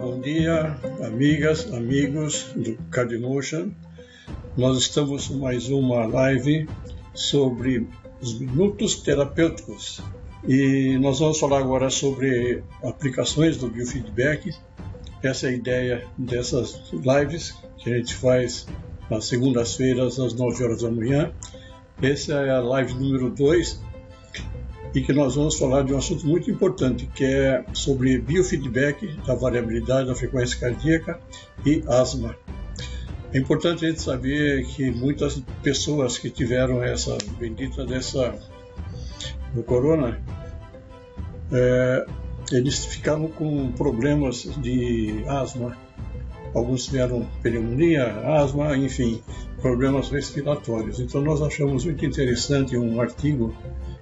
bom dia, amigas, amigos do CardioMotion. Nós estamos em mais uma live sobre os minutos terapêuticos e nós vamos falar agora sobre aplicações do biofeedback. Essa é a ideia dessas lives que a gente faz nas segundas-feiras às 9 horas da manhã. Essa é a live número 2 e que nós vamos falar de um assunto muito importante, que é sobre biofeedback da variabilidade da frequência cardíaca e asma. É importante a gente saber que muitas pessoas que tiveram essa bendita do corona, eles ficaram com problemas de asma. Alguns tiveram pneumonia, asma, enfim, problemas respiratórios. Então nós achamos muito interessante um artigo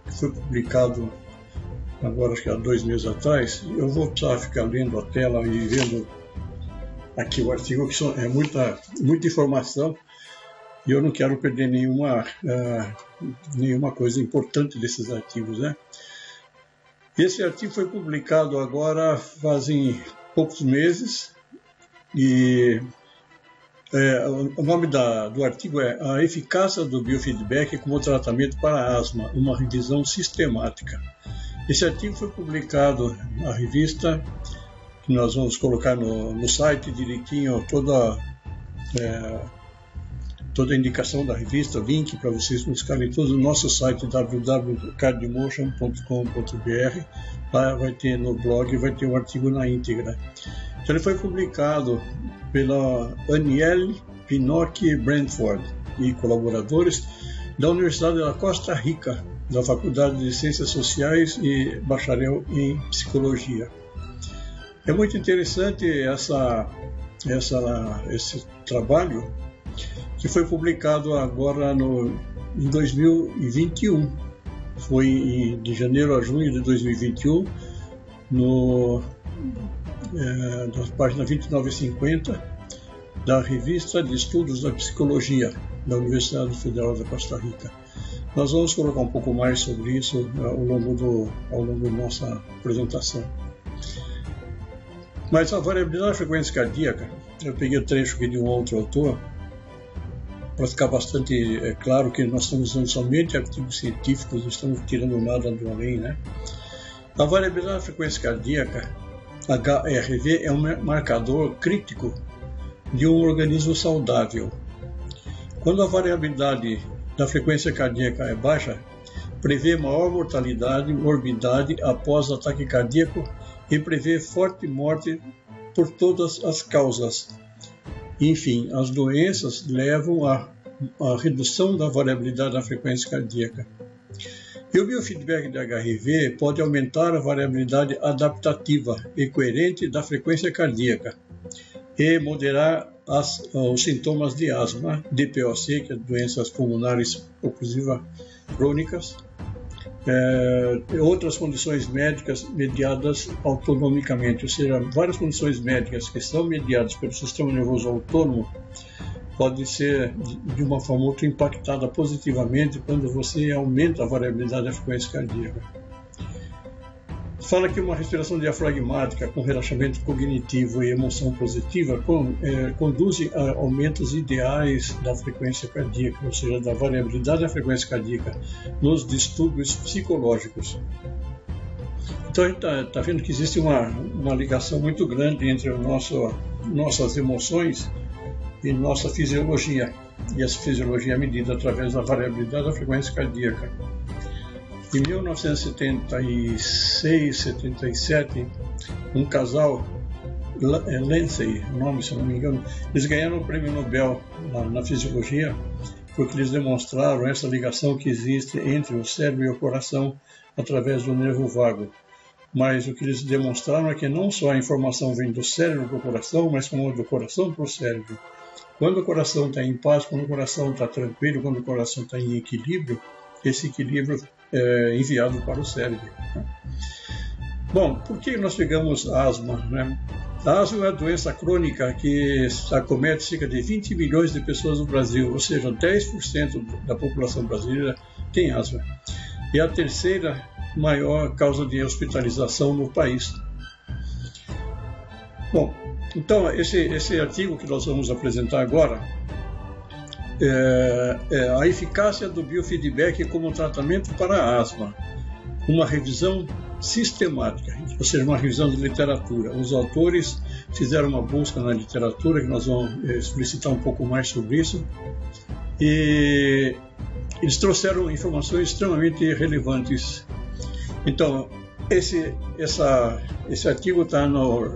que foi publicado agora, acho que há 2 meses atrás. Eu vou precisar ficar lendo a tela e vendo aqui o artigo, que é muita informação e eu não quero perder nenhuma coisa importante desses artigos, né? Esse artigo foi publicado agora fazem poucos meses e o nome do artigo é A Eficácia do Biofeedback como Tratamento para Asma, uma revisão sistemática. Esse artigo foi publicado na revista, que nós vamos colocar no site direitinho toda a indicação da revista, link para vocês buscarem todo o nosso site www.cardiomotion.com.br. Lá vai ter no blog, vai ter o artigo na íntegra. Então ele foi publicado pela Aniele Pinocchi Brentford e colaboradores da Universidade da Costa Rica, da Faculdade de Ciências Sociais e bacharel em Psicologia. É muito interessante esse trabalho, que foi publicado agora em 2021. Foi de janeiro a junho de 2021, na página 29 e 50 da Revista de Estudos da Psicologia da Universidade Federal da Costa Rica. Nós vamos colocar um pouco mais sobre isso ao longo da nossa apresentação. Mas a variabilidade da frequência cardíaca, eu peguei o trecho aqui de um outro autor, para ficar bastante claro que nós estamos usando somente artigos científicos, não estamos tirando nada do além, né? A variabilidade da frequência cardíaca, HRV, é um marcador crítico de um organismo saudável. Quando a variabilidade da frequência cardíaca é baixa, prevê maior mortalidade, morbidade após ataque cardíaco e prevê forte morte por todas as causas. Enfim, as doenças levam à redução da variabilidade da frequência cardíaca. E o biofeedback de HRV pode aumentar a variabilidade adaptativa e coerente da frequência cardíaca e moderar os sintomas de asma, DPOC, que é doenças pulmonares oclusivas crônicas, outras condições médicas mediadas autonomicamente, ou seja, várias condições médicas que são mediadas pelo sistema nervoso autônomo podem ser de uma forma ou outra impactada positivamente quando você aumenta a variabilidade da frequência cardíaca. Fala que uma respiração diafragmática com relaxamento cognitivo e emoção positiva conduzem a aumentos ideais da frequência cardíaca, ou seja, da variabilidade da frequência cardíaca nos distúrbios psicológicos. Então a gente está vendo que existe uma ligação muito grande entre nossas emoções e nossa fisiologia, e essa fisiologia é medida através da variabilidade da frequência cardíaca. Em 1976, 77, um casal, Lindsay, o nome se não me engano, eles ganharam o prêmio Nobel na fisiologia porque eles demonstraram essa ligação que existe entre o cérebro e o coração através do nervo vago. Mas o que eles demonstraram é que não só a informação vem do cérebro para o coração, mas como do coração para o cérebro. Quando o coração está em paz, quando o coração está tranquilo, quando o coração está em equilíbrio, esse equilíbrio é enviado para o cérebro. Bom, por que nós pegamos asma, né? A asma é uma doença crônica que acomete cerca de 20 milhões de pessoas no Brasil, ou seja, 10% da população brasileira tem asma. E a terceira maior causa de hospitalização no país. Bom, então esse artigo que nós vamos apresentar agora é a eficácia do biofeedback como tratamento para a asma, uma revisão sistemática, ou seja, uma revisão de literatura. Os autores fizeram uma busca na literatura, que nós vamos explicitar um pouco mais sobre isso, e eles trouxeram informações extremamente relevantes. Então, esse artigo está no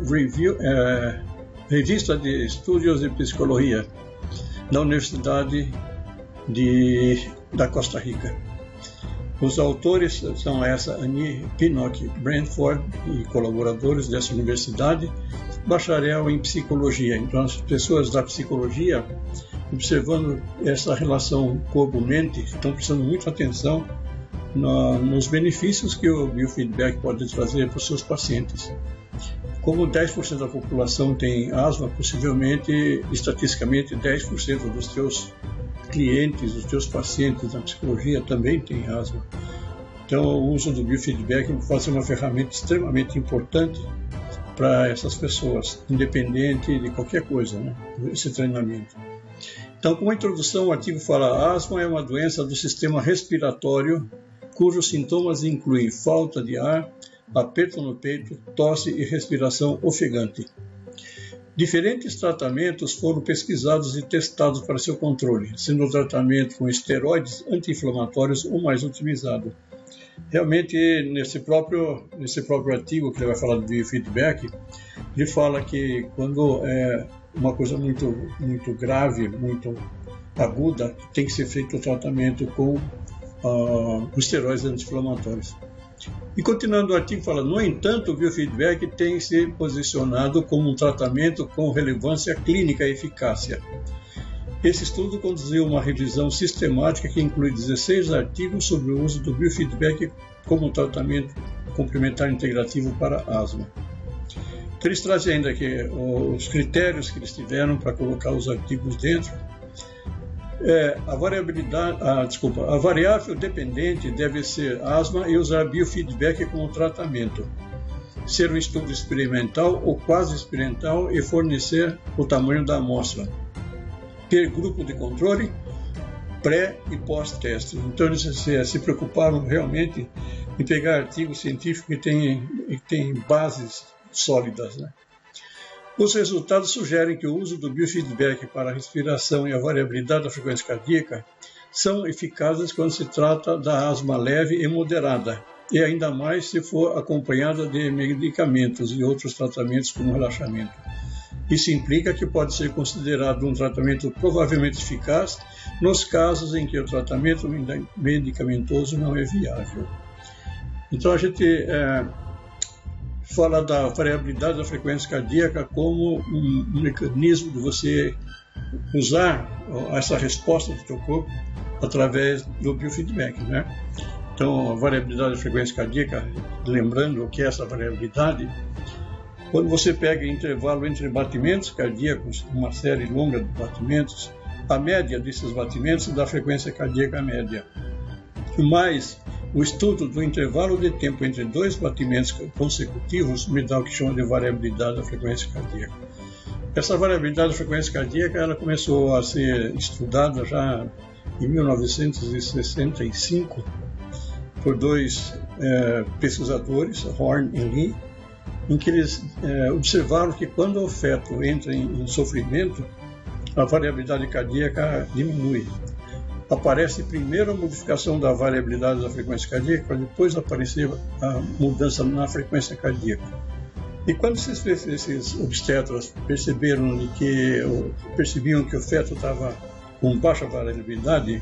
Revista de Estudos de Psicologia da Universidade da Costa Rica. Os autores são Annie Pinnock Brantford e colaboradores dessa universidade, bacharel em psicologia. Então, as pessoas da psicologia, observando essa relação corpo-mente, estão prestando muita atenção nos benefícios que o biofeedback pode trazer para os seus pacientes. Como 10% da população tem asma, possivelmente, estatisticamente, 10% dos teus clientes, dos teus pacientes da psicologia também têm asma. Então, o uso do biofeedback pode ser uma ferramenta extremamente importante para essas pessoas, independente de qualquer coisa, né? Esse treinamento. Então, como introdução, o artigo fala: a asma é uma doença do sistema respiratório cujos sintomas incluem falta de ar, aperto no peito, tosse e respiração ofegante. Diferentes tratamentos foram pesquisados e testados para seu controle, sendo o tratamento com esteroides anti-inflamatórios o mais utilizado. Realmente, nesse próprio artigo que ele vai falar do biofeedback, ele fala que quando é uma coisa muito, muito grave, muito aguda, tem que ser feito o tratamento com esteroides anti-inflamatórios. E continuando o artigo, fala: no entanto, o biofeedback tem se posicionado como um tratamento com relevância clínica e eficácia. Esse estudo conduziu uma revisão sistemática que inclui 16 artigos sobre o uso do biofeedback como tratamento complementar integrativo para asma. Então, eles trazem ainda que os critérios que eles tiveram para colocar os artigos dentro. A variável dependente deve ser asma e usar biofeedback como tratamento. Ser um estudo experimental ou quase experimental e fornecer o tamanho da amostra. Ter grupo de controle, pré e pós-teste. Então, eles se preocuparam realmente em pegar artigos científicos que têm bases sólidas, né? Os resultados sugerem que o uso do biofeedback para a respiração e a variabilidade da frequência cardíaca são eficazes quando se trata da asma leve e moderada, e ainda mais se for acompanhada de medicamentos e outros tratamentos como relaxamento. Isso implica que pode ser considerado um tratamento provavelmente eficaz nos casos em que o tratamento medicamentoso não é viável. Então, a gente fala da variabilidade da frequência cardíaca como um mecanismo de você usar essa resposta do teu corpo através do biofeedback, né? Então, a variabilidade da frequência cardíaca, lembrando o que é essa variabilidade, quando você pega intervalo entre batimentos cardíacos, uma série longa de batimentos, a média desses batimentos dá a frequência cardíaca média. Mas o estudo do intervalo de tempo entre dois batimentos consecutivos me dá o que chama de variabilidade da frequência cardíaca. Essa variabilidade da frequência cardíaca ela começou a ser estudada já em 1965 por dois pesquisadores, Horn e Lee, em que eles observaram que quando o feto entra em sofrimento, a variabilidade cardíaca diminui. Aparece primeiro a modificação da variabilidade da frequência cardíaca, para depois aparecer a mudança na frequência cardíaca. E quando esses obstetras percebiam que o feto estava com baixa variabilidade,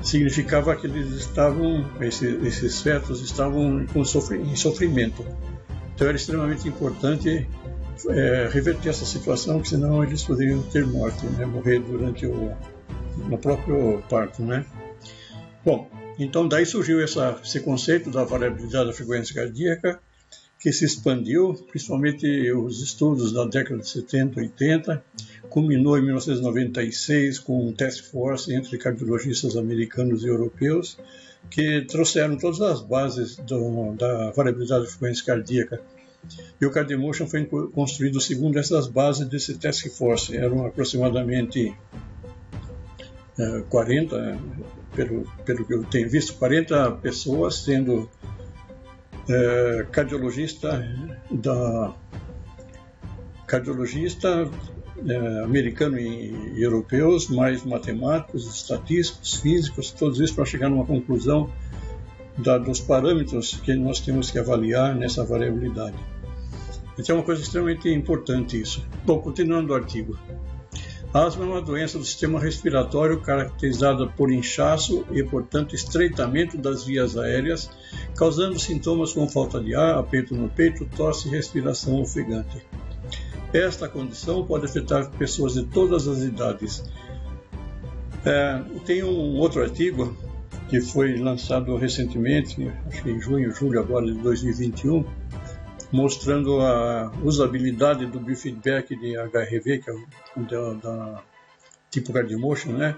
significava que esses fetos estavam em sofrimento. Então era extremamente importante reverter essa situação, porque senão eles poderiam ter morte, né? Morrer durante no próprio parto, né? Bom, então daí surgiu esse conceito da variabilidade da frequência cardíaca, que se expandiu, principalmente os estudos da década de 70 e 80, culminou em 1996 com um task force entre cardiologistas americanos e europeus, que trouxeram todas as bases da variabilidade da frequência cardíaca E o CardioMotion foi construído segundo essas bases desse Task Force. Eram aproximadamente 40, pelo que eu tenho visto, 40 pessoas, sendo cardiologista americano e europeus, mais matemáticos, estatísticos, físicos, todos isso para chegar numa conclusão dos parâmetros que nós temos que avaliar nessa variabilidade. Então é uma coisa extremamente importante isso. Bom, continuando o artigo. A asma é uma doença do sistema respiratório caracterizada por inchaço e, portanto, estreitamento das vias aéreas, causando sintomas como falta de ar, aperto no peito, tosse e respiração ofegante. Esta condição pode afetar pessoas de todas as idades. Tem um outro artigo que foi lançado recentemente, acho que em junho, julho agora de 2021, mostrando a usabilidade do biofeedback de HRV, que é da tipo CardioMotion, né,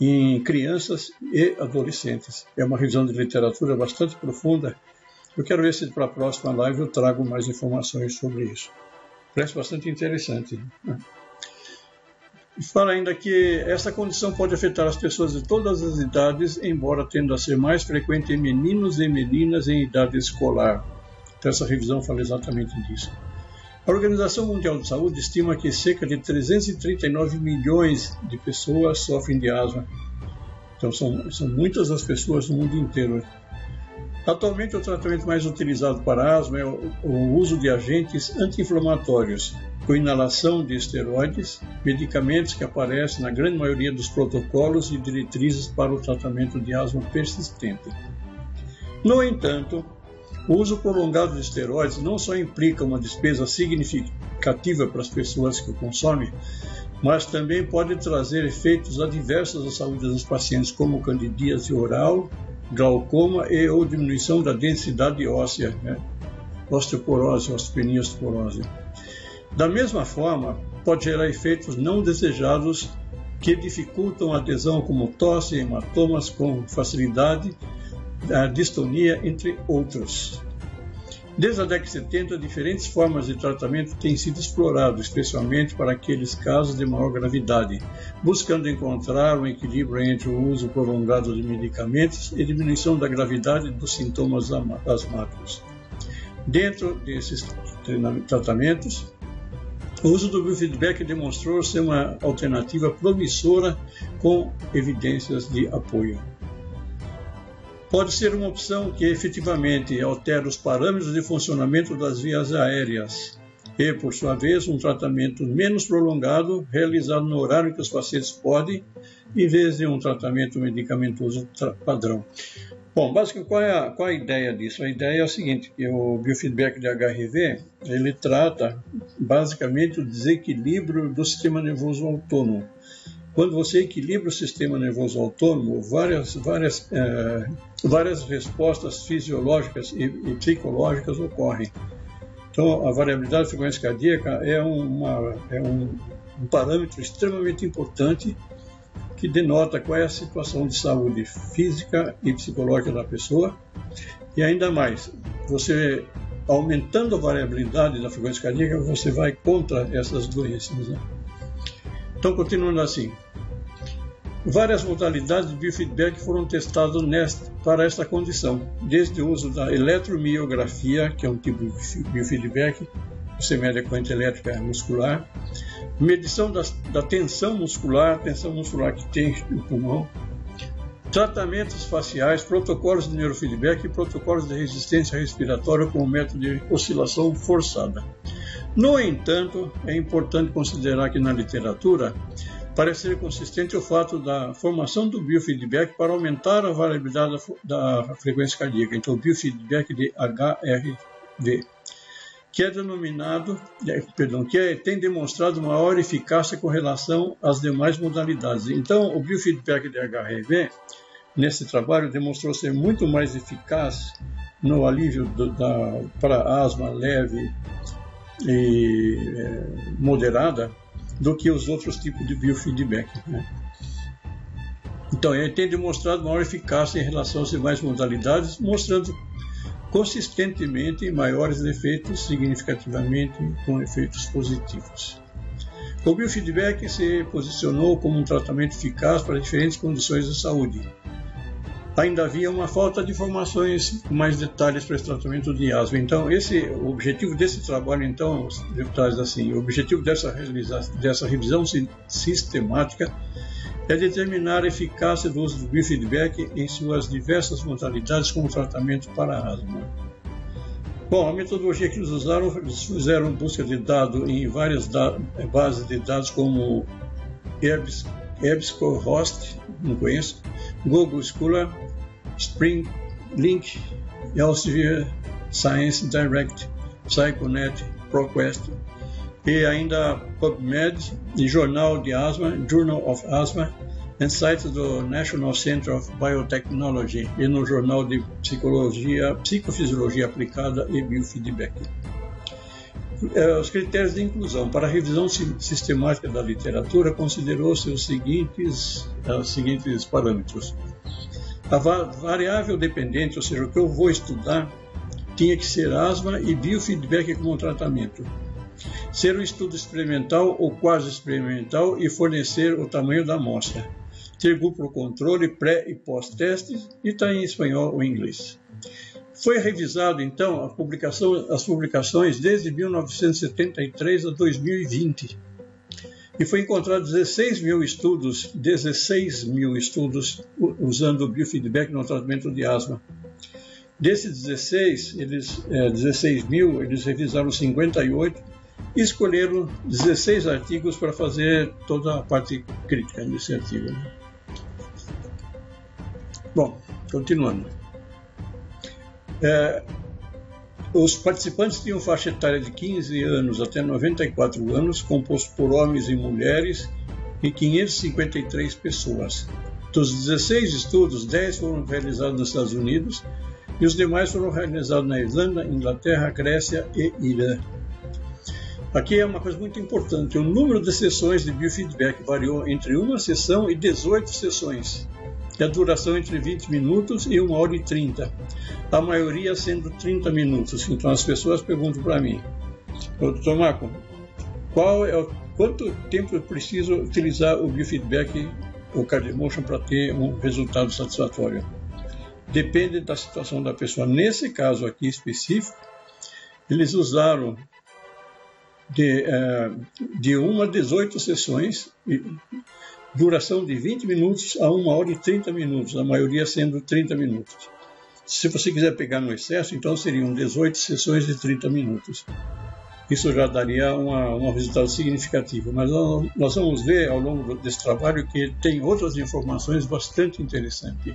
em crianças e adolescentes. É uma revisão de literatura bastante profunda. Eu quero ver se para a próxima live eu trago mais informações sobre isso. Parece bastante interessante. Fala ainda que essa condição pode afetar as pessoas de todas as idades, embora tendo a ser mais frequente em meninos e meninas em idade escolar. Então essa revisão fala exatamente disso. A Organização Mundial de Saúde estima que cerca de 339 milhões de pessoas sofrem de asma. Então são muitas as pessoas no mundo inteiro. Atualmente, o tratamento mais utilizado para asma é o uso de agentes anti-inflamatórios, com inalação de esteroides, medicamentos que aparecem na grande maioria dos protocolos e diretrizes para o tratamento de asma persistente. No entanto, o uso prolongado de esteroides não só implica uma despesa significativa para as pessoas que o consomem, mas também pode trazer efeitos adversos à saúde dos pacientes, como candidíase oral, glaucoma e ou diminuição da densidade óssea, osteoporose, osteopenia, osteoporose. Da mesma forma, pode gerar efeitos não desejados que dificultam a adesão, como tosse, hematomas com facilidade, a distonia, entre outros. Desde a década de 70, diferentes formas de tratamento têm sido exploradas, especialmente para aqueles casos de maior gravidade, buscando encontrar um equilíbrio entre o uso prolongado de medicamentos e diminuição da gravidade dos sintomas asmáticos. Dentro desses tratamentos, o uso do biofeedback demonstrou ser uma alternativa promissora com evidências de apoio. Pode ser uma opção que efetivamente altera os parâmetros de funcionamento das vias aéreas e, por sua vez, um tratamento menos prolongado, realizado no horário que os pacientes podem, em vez de um tratamento medicamentoso padrão. Bom, basicamente, qual é a ideia disso? A ideia é o seguinte, que o biofeedback de HRV, ele trata basicamente o desequilíbrio do sistema nervoso autônomo. Quando você equilibra o sistema nervoso autônomo, várias respostas fisiológicas e psicológicas ocorrem. Então, a variabilidade da frequência cardíaca é um parâmetro extremamente importante que denota qual é a situação de saúde física e psicológica da pessoa. E ainda mais, você aumentando a variabilidade da frequência cardíaca, você vai contra essas doenças, né? Então, continuando assim, várias modalidades de biofeedback foram testadas para esta condição, desde o uso da eletromiografia, que é um tipo de biofeedback, você mede a corrente elétrica muscular, medição da tensão muscular que tem no pulmão, tratamentos faciais, protocolos de neurofeedback e protocolos de resistência respiratória como método de oscilação forçada. No entanto, é importante considerar que na literatura parece ser consistente o fato da formação do biofeedback para aumentar a variabilidade da frequência cardíaca, então o biofeedback de HRV, que tem demonstrado maior eficácia com relação às demais modalidades. Então, o biofeedback de HRV, nesse trabalho, demonstrou ser muito mais eficaz no alívio para asma leve e moderada do que os outros tipos de biofeedback, né? Então, ele tem demonstrado maior eficácia em relação às demais modalidades, mostrando consistentemente maiores efeitos, significativamente com efeitos positivos. O biofeedback se posicionou como um tratamento eficaz para diferentes condições de saúde. Ainda havia uma falta de informações com mais detalhes para esse tratamento de asma. Então, o objetivo desse trabalho, então, deputados, assim, o objetivo dessa revisão sistemática é determinar a eficácia do uso do biofeedback em suas diversas modalidades como tratamento para a asma. Bom, a metodologia que eles fizeram busca de dados em várias bases de dados como EBSCOhost, não conheço, Google Scholar, Spring Link, Elsevier, Science Direct, PsychoNet, ProQuest e ainda PubMed e Jornal de Asma, Journal of Asthma, e sites do National Center of Biotechnology e no Jornal de Psicofisiologia Aplicada e Biofeedback. Os critérios de inclusão. Para a revisão sistemática da literatura, considerou-se os seguintes parâmetros. A variável dependente, ou seja, o que eu vou estudar, tinha que ser asma e biofeedback como tratamento. Ser um estudo experimental ou quase experimental e fornecer o tamanho da amostra. Ter duplo controle pré e pós-testes e está em espanhol ou inglês. Foi revisado, então, as publicações desde 1973 a 2020 e foi encontrado 16 mil estudos usando o biofeedback no tratamento de asma. Desses 16 mil, eles revisaram 58 e escolheram 16 artigos para fazer toda a parte crítica desse artigo. Bom, continuando. Os participantes tinham faixa etária de 15 anos até 94 anos, composto por homens e mulheres, e 553 pessoas. Dos 16 estudos, 10 foram realizados nos Estados Unidos e os demais foram realizados na Irlanda, Inglaterra, Grécia e Irã. Aqui é uma coisa muito importante, o número de sessões de biofeedback variou entre uma sessão e 18 sessões, e a duração entre 20 minutos e 1 hora e 30, a maioria sendo 30 minutos. Então as pessoas perguntam para mim, Dr. Marco, quanto tempo eu preciso utilizar o biofeedback, o CardioEmotion, para ter um resultado satisfatório? Depende da situação da pessoa. Nesse caso aqui específico, eles usaram de 1 a 18 sessões, duração de 20 minutos a 1 hora e 30 minutos, a maioria sendo 30 minutos. Se você quiser pegar no excesso, então seriam 18 sessões de 30 minutos. Isso já daria um resultado significativo, mas nós vamos ver ao longo desse trabalho que tem outras informações bastante interessantes.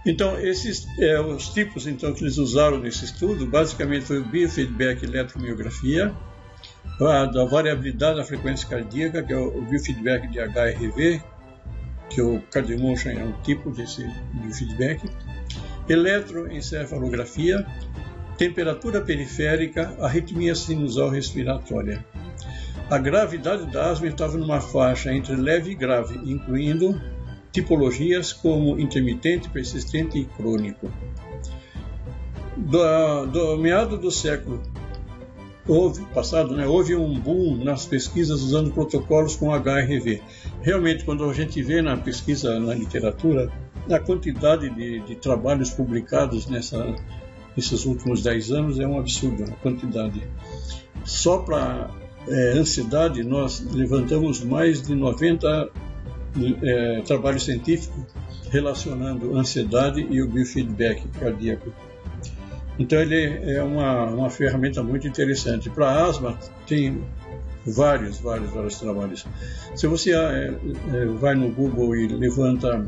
Então, os tipos então, que eles usaram nesse estudo, basicamente foi o biofeedback eletromiografia, da variabilidade da frequência cardíaca, que é o biofeedback de HRV, que o CardioEmotion é um tipo desse biofeedback, eletroencefalografia, temperatura periférica, arritmia sinusal respiratória. A gravidade da asma estava numa faixa entre leve e grave, incluindo tipologias como intermitente, persistente e crônico. Do meado do século houve um boom nas pesquisas usando protocolos com HRV. Realmente, quando a gente vê na pesquisa, na literatura, a quantidade de trabalhos publicados nesses últimos 10 anos é um absurdo, a quantidade. Só para ansiedade, nós levantamos mais de 90 trabalhos científicos relacionando ansiedade e o biofeedback cardíaco. Então ele é uma ferramenta muito interessante. Para asma tem vários trabalhos. Se você vai no Google e levanta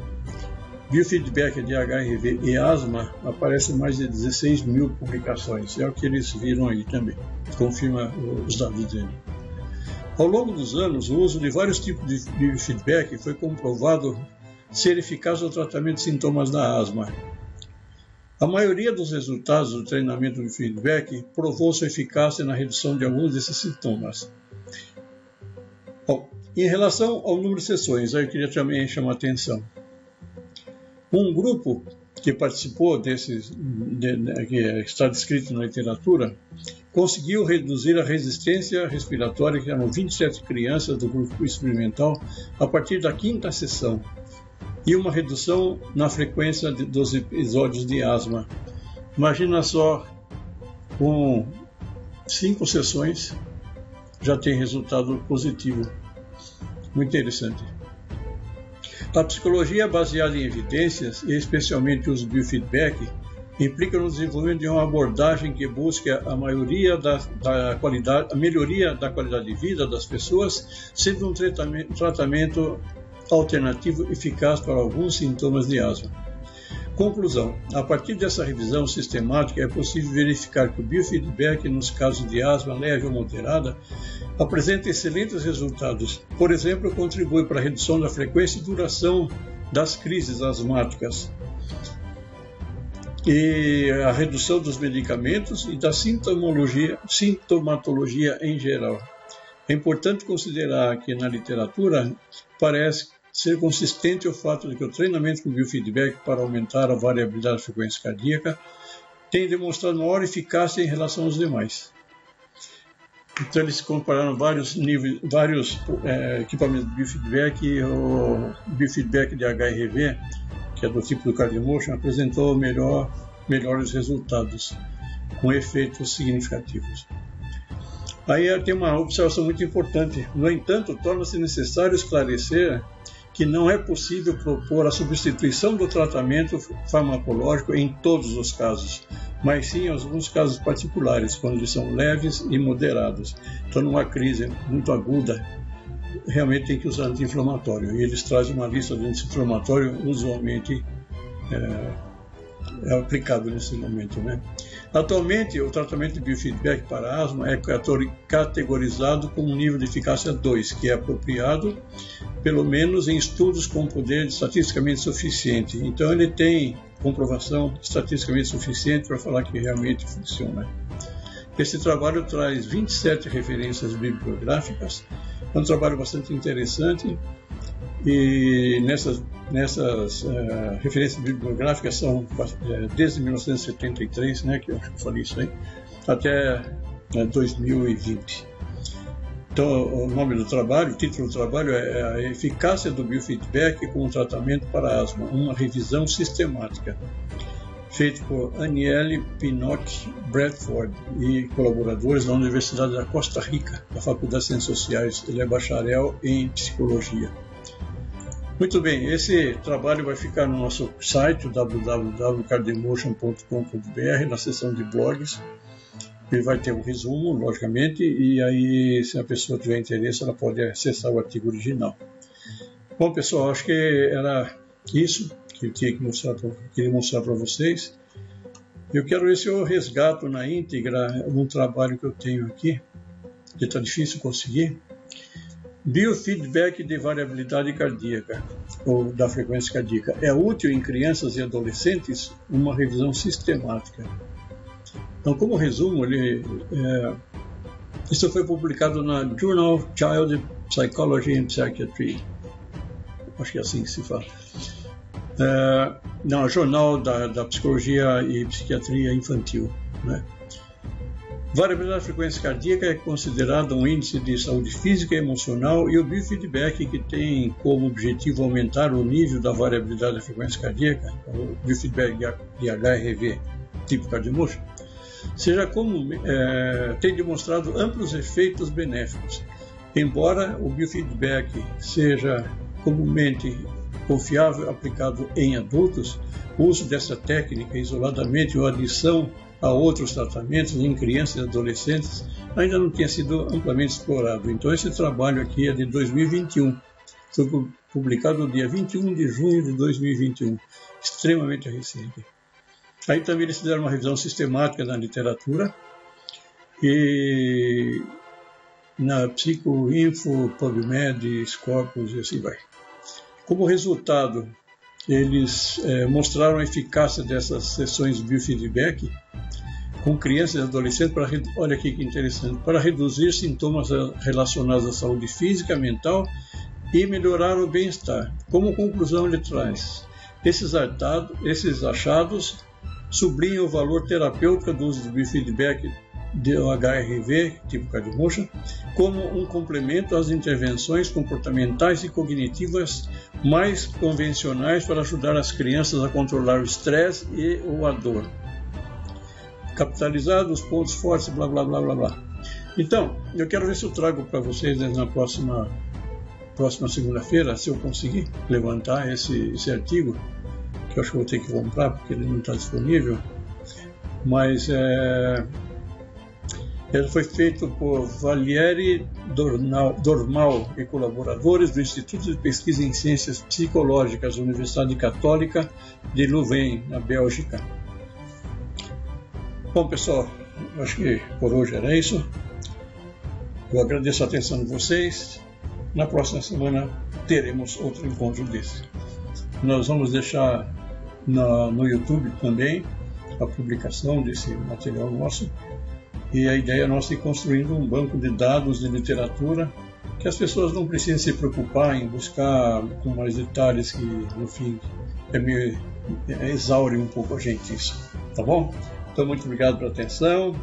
biofeedback de HRV e asma, aparecem mais de 16 mil publicações. É o que eles viram aí também. Confirma os dados dele. Ao longo dos anos, o uso de vários tipos de biofeedback foi comprovado ser eficaz no tratamento de sintomas da asma. A maioria dos resultados do treinamento de feedback provou sua eficácia na redução de alguns desses sintomas. Bom, em relação ao número de sessões, eu queria também chamar a atenção. Um grupo que participou desses, que está descrito na literatura, conseguiu reduzir a resistência respiratória, que eram 27 crianças do grupo experimental, a partir da 5ª sessão, e uma redução na frequência dos episódios de asma. Imagina só, com 5 sessões já tem resultado positivo. Muito interessante. A psicologia baseada em evidências, e especialmente o uso do biofeedback, implica no desenvolvimento de uma abordagem que busque a melhoria da qualidade de vida das pessoas, sendo um tratamento alternativo eficaz para alguns sintomas de asma. Conclusão: a partir dessa revisão sistemática é possível verificar que o biofeedback, nos casos de asma leve ou moderada, apresenta excelentes resultados. Por exemplo, contribui para a redução da frequência e duração das crises asmáticas, e a redução dos medicamentos e da sintomatologia em geral. É importante considerar que na literatura parece ser consistente o fato de que o treinamento com biofeedback para aumentar a variabilidade da frequência cardíaca tem demonstrado maior eficácia em relação aos demais. Então eles compararam vários equipamentos de biofeedback, e o biofeedback de HRV, que é do tipo do CardioMotion, apresentou melhores resultados, com efeitos significativos. Aí tem uma observação muito importante. No entanto, torna-se necessário esclarecer que não é possível propor a substituição do tratamento farmacológico em todos os casos, mas sim em alguns casos particulares, quando eles são leves e moderados. Então, numa crise muito aguda, realmente tem que usar anti-inflamatório. E eles trazem uma lista de anti-inflamatório usualmente aplicado nesse momento, né? Atualmente, o tratamento de biofeedback para asma é categorizado com um nível de eficácia 2, que é apropriado, pelo menos em estudos com poder estatisticamente suficiente. Então, ele tem comprovação estatisticamente suficiente para falar que realmente funciona. Esse trabalho traz 27 referências bibliográficas, é um trabalho bastante interessante, e nessas referências bibliográficas são desde 1973, né, que eu acho que falei isso aí, até 2020. Então, o nome do trabalho, o título do trabalho é A Eficácia do Biofeedback com o Tratamento para Asma, uma revisão sistemática, feito por Aniele Pinocchi Bradford e colaboradores da Universidade da Costa Rica, da Faculdade de Ciências Sociais. Ele é bacharel em Psicologia. Muito bem, esse trabalho vai ficar no nosso site, www.cardiomotion.com.br, na seção de blogs. Ele vai ter um resumo, logicamente, e aí, se a pessoa tiver interesse, ela pode acessar o artigo original. Bom, pessoal, acho que era isso que eu queria mostrar para vocês. Eu quero ver se eu resgato na íntegra um trabalho que eu tenho aqui, que está difícil conseguir. Biofeedback de variabilidade cardíaca, ou da frequência cardíaca, é útil em crianças e adolescentes? Uma revisão sistemática. Então, como resumo, isso foi publicado na Journal Child Psychology and Psychiatry. Acho que é assim que se fala. No Jornal da Psicologia e Psiquiatria Infantil, né? Variabilidade da frequência cardíaca é considerada um índice de saúde física e emocional, e o biofeedback, que tem como objetivo aumentar o nível da variabilidade da frequência cardíaca, o biofeedback de HRV, tipo CardioMotion, tem demonstrado amplos efeitos benéficos. Embora o biofeedback seja comumente confiável aplicado em adultos, o uso dessa técnica isoladamente ou adição a outros tratamentos em crianças e adolescentes ainda não tinha sido amplamente explorado. Então, esse trabalho aqui é de 2021, foi publicado no dia 21 de junho de 2021, extremamente recente. Aí também eles fizeram uma revisão sistemática na literatura, e na PsicoInfo, PubMed, Scopus e assim vai. Como resultado, eles mostraram a eficácia dessas sessões de biofeedback com crianças e adolescentes, olha aqui que interessante, para reduzir sintomas relacionados à saúde física, mental e melhorar o bem-estar. Como conclusão, ele traz: Esses achados sublinham o valor terapêutico do uso do biofeedback do HRV, tipo Card-Motion, como um complemento às intervenções comportamentais e cognitivas mais convencionais para ajudar as crianças a controlar o estresse e ou a dor. Capitalizado os pontos fortes, blá blá blá blá blá. Então, eu quero ver se eu trago para vocês na próxima segunda-feira, se eu conseguir levantar esse artigo, que eu acho que vou ter que comprar porque ele não está disponível, mas ele foi feito por Valerie Dormal e colaboradores do Instituto de Pesquisa em Ciências Psicológicas da Universidade Católica de Louvain, na Bélgica. Bom, pessoal, acho que por hoje era isso. Eu agradeço a atenção de vocês. Na próxima semana teremos outro encontro desse. Nós vamos deixar no YouTube também a publicação desse material nosso. E a ideia nossa é ir construindo um banco de dados de literatura que as pessoas não precisem se preocupar em buscar com mais detalhes, que no fim exaure um pouco a gente isso. Tá bom? Então, muito obrigado pela atenção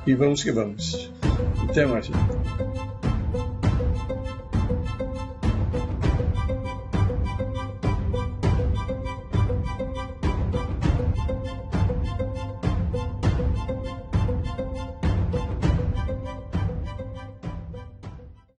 e vamos que vamos. Até mais.